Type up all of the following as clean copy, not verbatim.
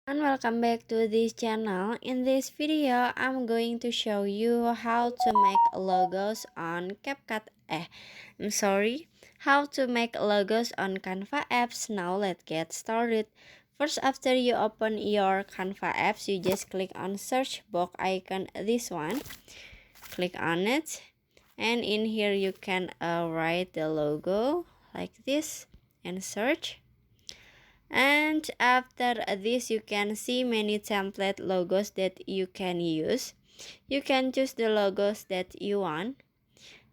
And welcome back to this channel. In this video, I'm going to show you how to make logos on CapCut. I'm sorry, how to make logos on Canva apps. Now let's get started. First, after you open your Canva apps, you just click on search box icon, this one. Click on it, and in here you can write the logo like this and search. And after this, you can see many template logos that you can use. You can choose the logos that you want.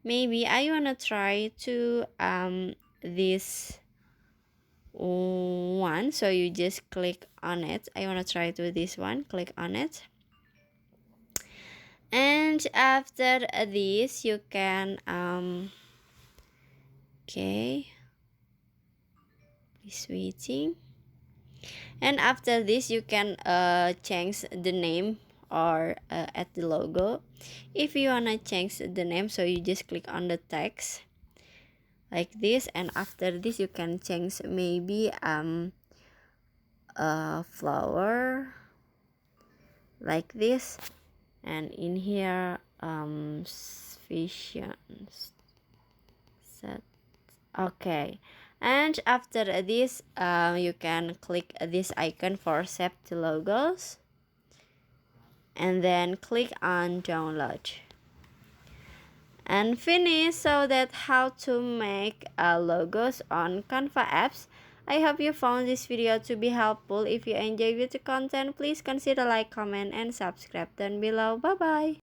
Maybe I wanna try to this one, so you just click on it. I wanna try to this one. Click on it, and after this, you can okay, please waiting. And after this, you can change the name or add the logo. If you wanna change the name, so you just click on the text like this, and after this you can change maybe a flower like this, and in here vision set. Okay, and after this you can click this icon for save the logos, and then click on download and finish. So that how to make logos on Canva apps. I hope you found this video to be helpful. If you enjoyed the content, please consider like, comment, and subscribe down below. Bye bye.